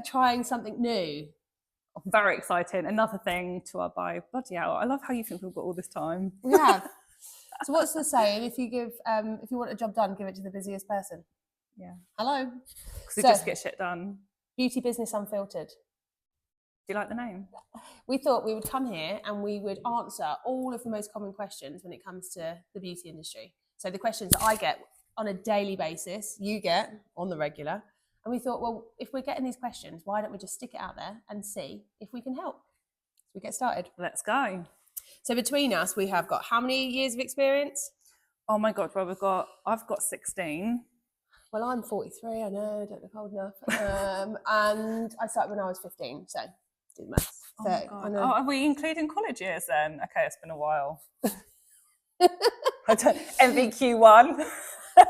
trying something new. Very exciting. Another thing to our bio. Bloody hell. I love how you think we've got all this time. We have. So what's the saying? If you want a job done, give it to the busiest person. Yeah. Hello. Because we just get shit done. Beauty Business Unfiltered. Do you like the name? We thought we would come here and we would answer all of the most common questions when it comes to the beauty industry. So the questions that I get on a daily basis, you get on the regular. And we thought, well, if we're getting these questions, why don't we just stick it out there and see if we can help? So we get started. Let's go. So between us, we have got how many years of experience? Oh my God, well, I've got 16. Well, I'm 43, I know, I don't look old enough. And I started when I was 15, so do the maths. Oh my God. Oh, are we including college years then? Okay, it's been a while. MVQ1.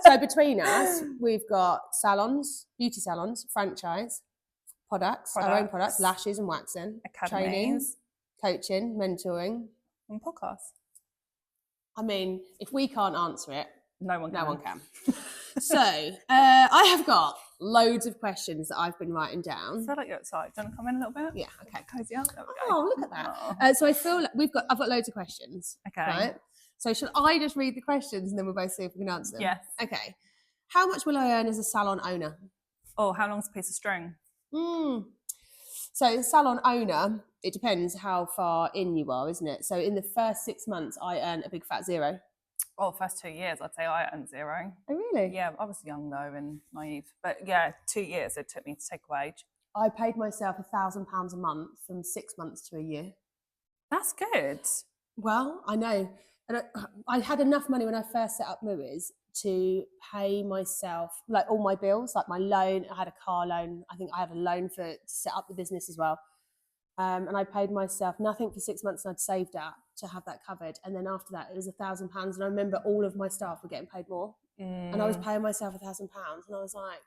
So between us, we've got salons, beauty salons, franchise, products, our own products, lashes and waxing, academies, training, coaching, mentoring, and podcasts. I mean, if we can't answer it, no one can. So I have got loads of questions that I've been writing down. I feel like you're outside. Do you want to come in a little bit? Yeah, okay. Cozy up. There we go. Oh, look at that. So I feel like I've got loads of questions. Okay. Right? So should I just read the questions and then we'll both see if we can answer them? Yes. Okay. How much will I earn as a salon owner? Oh, how long's a piece of string? So salon owner, it depends how far in you are, isn't it? So in the first 6 months, I earn a big fat 0. Oh, first 2 years, I'd say I earned 0. Oh, really? Yeah, I was young though and naive. But yeah, 2 years it took me to take a wage. I paid myself £1,000 a month from 6 months to a year. That's good. Well, I know. And I had enough money when I first set up Mooeys to pay myself, like all my bills, like my loan. I had a car loan. I think I had a loan to set up the business as well. And I paid myself nothing for 6 months and I'd saved that to have that covered. And then after that, it was £1,000. And I remember all of my staff were getting paid more. And I was paying myself £1,000. And I was like,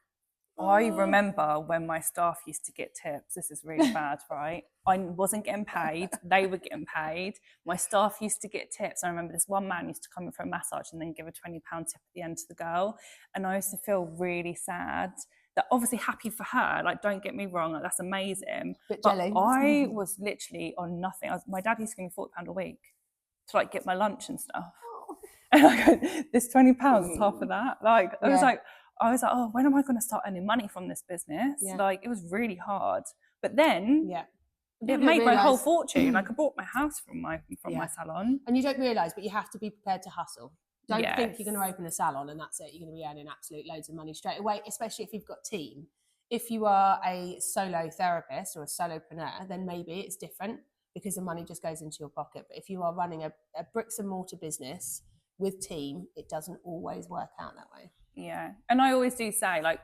I remember when my staff used to get tips. This is really bad, right? I wasn't getting paid. They were getting paid. My staff used to get tips. I remember this one man used to come in for a massage and then give a £20 tip at the end to the girl. And I used to feel really sad. That obviously happy for her. Like, don't get me wrong. Like, that's amazing. But I was literally on nothing. My dad used to give me £40 a week to like get my lunch and stuff. And I go, this £20 is half of that. Like, I was like, oh, when am I going to start earning money from this business? Yeah. Like, it was really hard. But then it made my whole fortune. Like, I bought my house from my salon. And you don't realise, but you have to be prepared to hustle. Don't think you're going to open a salon and that's it. You're going to be earning absolute loads of money straight away, especially if you've got a team. If you are a solo therapist or a solopreneur, then maybe it's different because the money just goes into your pocket. But if you are running a bricks and mortar business with team, it doesn't always work out that way. Yeah. And I always do say, like,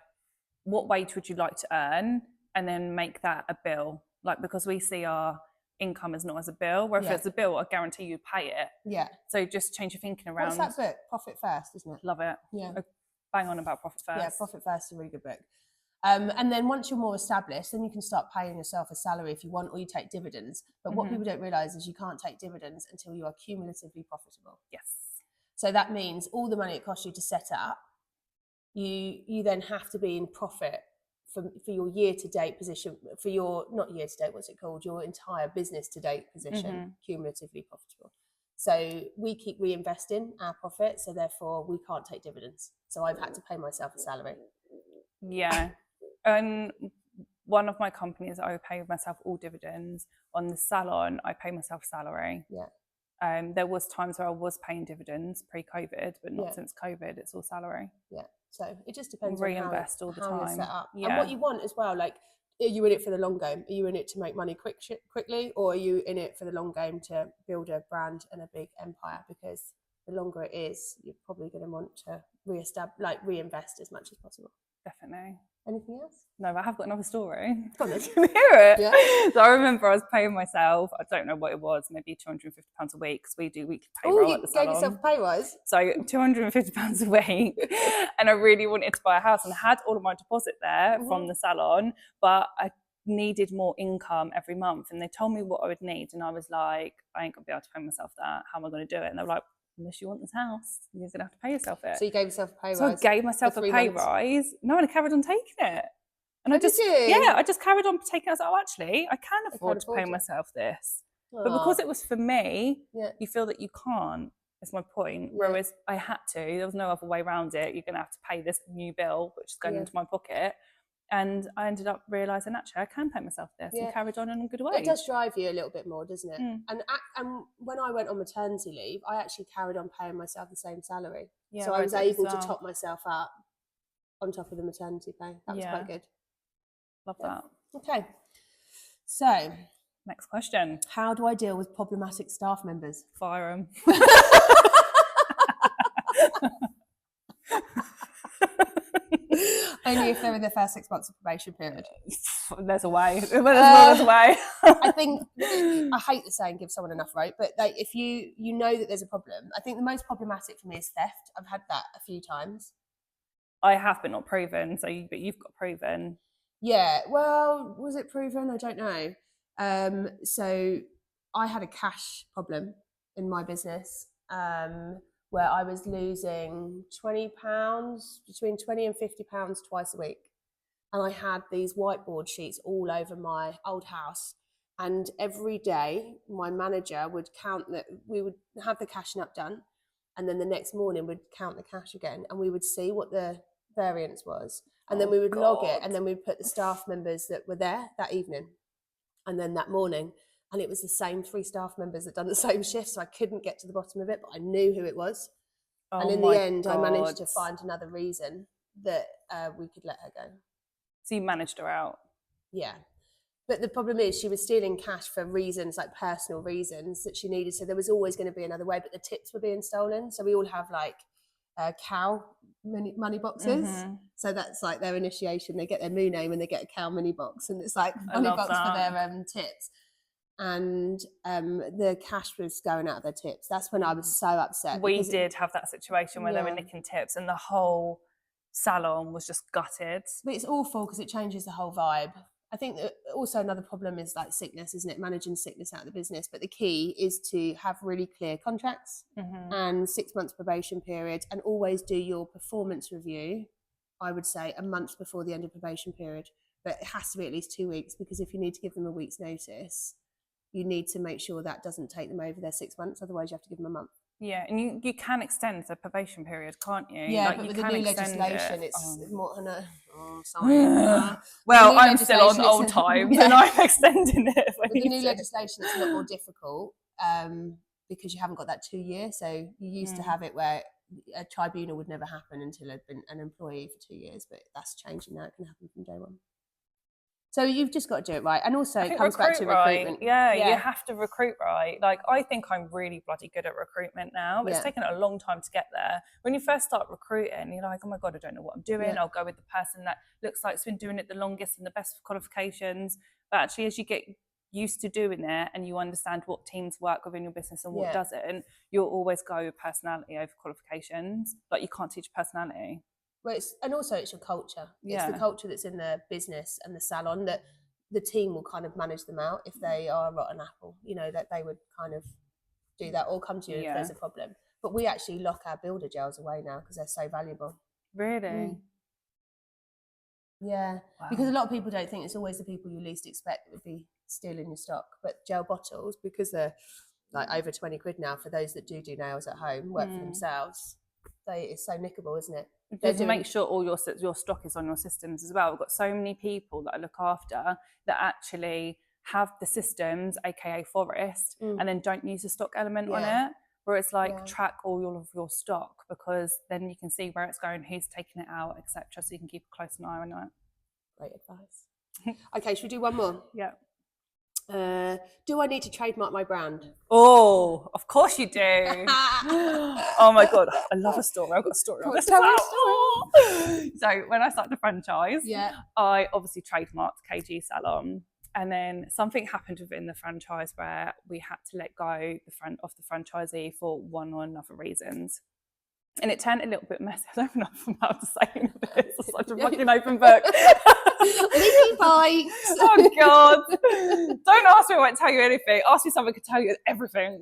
what wage would you like to earn? And then make that a bill. Like, because we see our income as not as a bill, where if it's a bill, I guarantee you pay it. Yeah. So just change your thinking around. What's that book? Profit First, isn't it? Love it. Yeah. Bang on about Profit First. Yeah, Profit First is a really good book. And then once you're more established, then you can start paying yourself a salary if you want, or you take dividends. But what people don't realise is you can't take dividends until you are cumulatively profitable. Yes. So that means all the money it costs you to set up, you then have to be in profit for your year-to-date position, for your, not year-to-date, what's it called? Your entire business-to-date position, cumulatively profitable. So we keep reinvesting our profit, so therefore we can't take dividends. So I've had to pay myself a salary. Yeah. And one of my companies, I would pay myself all dividends. On the salon, I pay myself salary. Yeah. There was times where I was paying dividends pre-COVID, but not since COVID. It's all salary. Yeah. So it just depends reinvest on all the how time. you're set up. Yeah. And what you want as well. Like, are you in it for the long game? Are you in it to make money quickly? Or are you in it for the long game to build a brand and a big empire? Because the longer it is, you're probably going to want to reinvest as much as possible. Definitely. Anything else? No, but I have got another story. Go on, Can you hear it? Yeah. So I remember I was paying myself, I don't know what it was, maybe £250 a week, because we do weekly payroll at the salon. You gave yourself a pay rise? So £250 a week. And I really wanted to buy a house and I had all of my deposit there from the salon, but I needed more income every month. And they told me what I would need. And I was like, I ain't going to be able to pay myself that. How am I going to do it? And they were like, unless you want this house, you're going to have to pay yourself it. So you gave yourself a pay rise? So I gave myself a pay rise. No, and I carried on taking it. And Oh, I just, did you? I just carried on taking it. I was like, oh, actually, I can afford to pay afford it. myself this. But because it was for me, Yeah. you feel that you can't, is my point. Yeah. Whereas I had to, there was no other way around it. You're going to have to pay this new bill, which is going into my pocket. And I ended up realising, actually, I can pay myself this and carried on in a good way. It does drive you a little bit more, doesn't it? And when I went on maternity leave, I actually carried on paying myself the same salary. Yeah, so I was able to top myself up on top of the maternity pay. That was quite good. Love that. Okay. So, next question. How do I deal with problematic staff members? Fire them. Only if they're in their first 6 months of probation period. There's a way. There's a way. I think, I hate the saying give someone enough rope, but like, if you know that there's a problem, I think the most problematic for me is theft. I've had that a few times. I have, but not proven. But you've got proven. Yeah. Well, was it proven? I don't know. So I had a cash problem in my business. Where I was losing £20, between £20 and £50 twice a week. And I had these whiteboard sheets all over my old house. And every day my manager would count that, we would have the cashing up done. And then the next morning we'd count the cash again and we would see what the variance was. And then we would log it, and then we'd put the staff members that were there that evening. And then that morning, and it was the same 3 staff members that done the same shift, so I couldn't get to the bottom of it, but I knew who it was. And in the end, I managed to find another reason that we could let her go. So you managed her out? Yeah. But the problem is she was stealing cash for reasons, like personal reasons that she needed. So there was always going to be another way, but the tips were being stolen. So we all have like cow money boxes. So that's like their initiation. They get their Moo name and they get a cow mini box. And it's like money box for their tips. And the cash was going out of their tips. That's when I was so upset. We did have that situation where they were nicking tips and the whole salon was just gutted. But it's awful because it changes the whole vibe. I think that also another problem is like sickness, isn't it? Managing sickness out of the business. But the key is to have really clear contracts and 6 months probation period, and always do your performance review, I would say, a month before the end of probation period. But it has to be at least 2 weeks, because if you need to give them a week's notice, you need to make sure that doesn't take them over their 6 months. Otherwise, you have to give them a month. Yeah, and you can extend the probation period, can't you? Yeah, like, but you with the new legislation, it's more. Sorry. Well, I'm still on old times, and I'm extending it. With the new legislation, it's a lot more difficult because you haven't got that 2 year. So you used to have it where a tribunal would never happen until I'd been an employee for 2 years, but that's changing now. It can happen from day one. So you've just got to do it right. And also it comes back to recruitment. Right. Yeah, you have to recruit right. Like, I think I'm really bloody good at recruitment now. But it's taken a long time to get there. When you first start recruiting, you're like, oh my God, I don't know what I'm doing. I'll go with the person that looks like it's been doing it the longest and the best qualifications. But actually, as you get used to doing it and you understand what teams work within your business and what doesn't, you'll always go with personality over qualifications. Like, you can't teach personality. Well, and also it's your culture. It's the culture that's in the business and the salon that the team will kind of manage them out if they are a rotten apple, you know, that they would kind of do that or come to you if there's a problem. But we actually lock our builder gels away now because they're so valuable. Really? Yeah, because a lot of people don't think it's always the people you least expect that would be stealing your stock. But gel bottles, because they're like over 20 quid now for those that do nails at home, work for themselves, it's so nickable, isn't it? To make sure all your stock is on your systems as well. We've got so many people that I look after that actually have the systems, aka Forest, and then don't use the stock element on it, where it's like track all of your stock, because then you can see where it's going, who's taking it out, etc. So you can keep a close eye on it. Great advice. Okay, should we do one more? Yeah. Do I need to trademark my brand? Oh, of course you do. Oh my God, I love a story. I've got a story on this. So when I started the franchise, I obviously trademarked KG Salon, and then something happened within the franchise where we had to let go of the franchisee for one or another reasons. And it turned a little bit messy. I don't know if I'm allowed to say this. It's such a fucking open book. Leaky pipes. Oh God! Don't ask me. I won't tell you anything. Ask me something. I could tell you everything.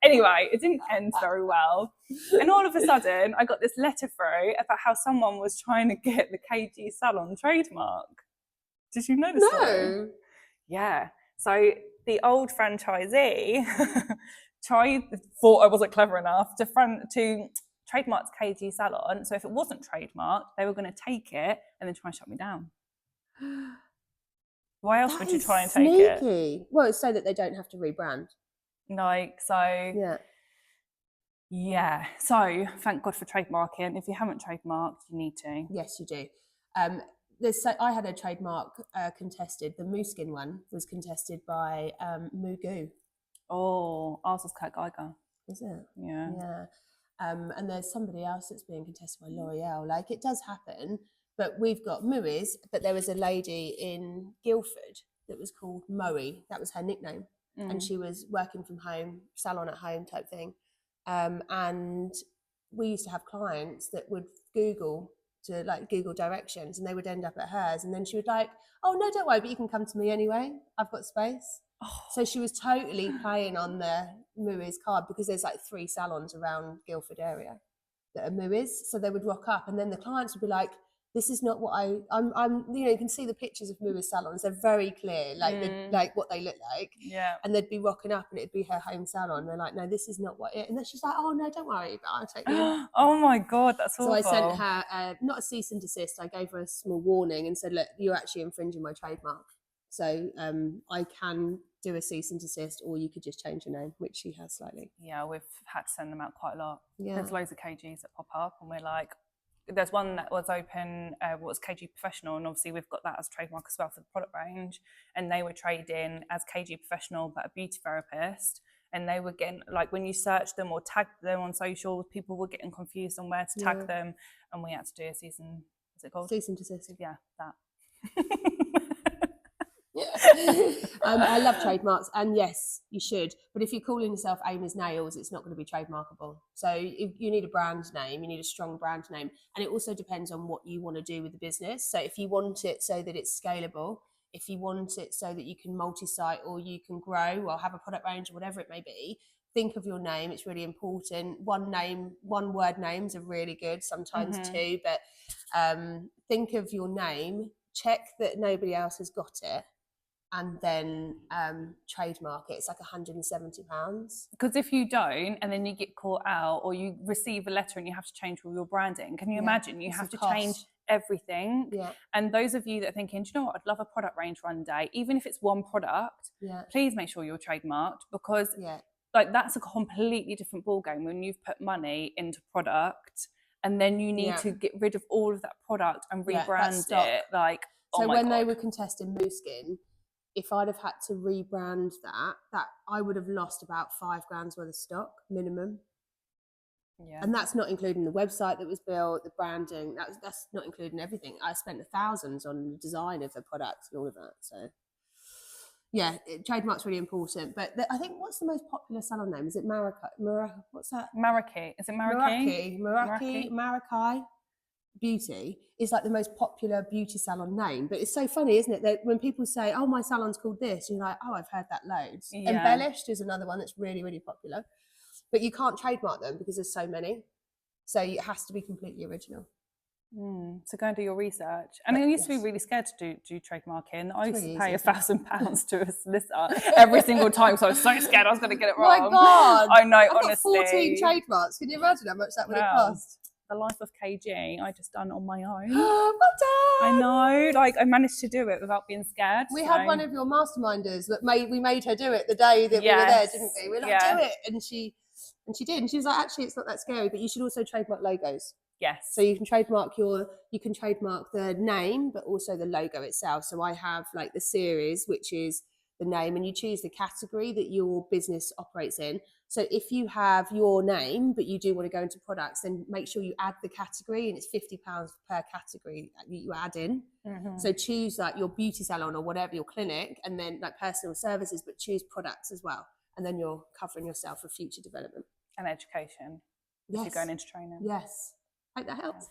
Anyway, it didn't end very well. And all of a sudden, I got this letter through about how someone was trying to get the KG Salon trademark. Did you know this story? No. Yeah. So the old franchisee thought I wasn't clever enough to trademark KG Salon. So if it wasn't trademarked, they were going to take it and then try and shut me down. Why else would you try and take it? Well, it's so that they don't have to rebrand. Like, so yeah. So thank God for trademarking. If you haven't trademarked, you need to. Yes, you do. I had a trademark contested. The Mooskin one was contested by Mooeys. Oh, ours was Kurt Geiger. Is it? Yeah. Yeah. And there's somebody else that's being contested by L'Oreal. Like, it does happen. But we've got Mooeys, but there was a lady in Guildford that was called Moe. That was her nickname. And she was working from home, salon at home type thing. And we used to have clients that would Google directions, and they would end up at hers. And then she would like, oh, no, don't worry, but you can come to me anyway. I've got space. Oh. So she was totally playing on the Mooeys card, because there's like 3 salons around Guildford area that are Mooeys. So they would rock up, and then the clients would be like, this is not what I'm you can see the pictures of Mooeys salons. They're very clear, like what they look like. Yeah. And they'd be rocking up, and it'd be her home salon. They're like, no, this is not what it. And then she's like, oh no, don't worry, but I'll take you. Oh my God, that's awful. So I sent her not a cease and desist. I gave her a small warning and said, look, you're actually infringing my trademark. So I can do a cease and desist, or you could just change your name, which she has slightly. Yeah, we've had to send them out quite a lot. Yeah. There's loads of KGs that pop up, and we're like, there's one that was open, was KG Professional, and obviously we've got that as trademark as well for the product range. And they were trading as KG Professional, but a beauty therapist. And they were getting, like, when you search them or tag them on social, people were getting confused on where to tag them. And we had to do a cease and desist. Yeah, that. I love trademarks, and yes, you should. But if you're calling yourself Amy's Nails, it's not going to be trademarkable. So if you need a brand name, you need a strong brand name, and it also depends on what you want to do with the business. So if you want it so that it's scalable, if you want it so that you can multi-site, or you can grow or have a product range or whatever it may be, think of your name. It's really important. One word names are really good, sometimes 2, but think of your name, check that nobody else has got it, and then trademark it. It's like £170. Because if you don't, and then you get caught out, or you receive a letter and you have to change all your branding, can you imagine? You have to change everything. Yeah. And those of you that are thinking, do you know what, I'd love a product range one day, even if it's one product, please make sure you're trademarked, because like, that's a completely different ballgame when you've put money into product, and then you need to get rid of all of that product and rebrand it. Like, so when they were contesting Mooskin, if I'd have had to rebrand that I would have lost about £5,000 worth of stock minimum. Yeah. And that's not including the website that was built, the branding. That's not including everything. I spent thousands on the design of the product and all of that. So yeah, trademark's really important. But I think, what's the most popular salon name? Is it what's that? Maraki. Is it Maraki? Maraki Beauty is like the most popular beauty salon name. But it's so funny, isn't it, that when people say, oh, my salon's called this, you're like, oh, I've heard that loads. Yeah. Embellished is another one that's really, really popular. But you can't trademark them because there's so many. So it has to be completely original. So go and do your research. And I used to be really scared to do trademarking. I used to pay £1,000 to a solicitor every single time, so I was so scared I was going to get it wrong. My God. I know, I've honestly. got 14 trademarks. Can you imagine how much that would have cost? The life of KG, I just done on my own. Well done. I know, like, I managed to do it without being scared. We had one of your masterminders that we made her do it the day that we were there, didn't we? We were like, do it. And she did. And she was like, actually, it's not that scary, but you should also trademark logos. Yes. So you can trademark the name, but also the logo itself. So I have like the series, which is the name, and you choose the category that your business operates in. So if you have your name, but you do want to go into products, then make sure you add the category, and it's £50 per category that you add in. So choose like your beauty salon or whatever, your clinic, and then like personal services, but choose products as well. And then you're covering yourself for future development. And education. If you're going into training. Yes. Hope that helps.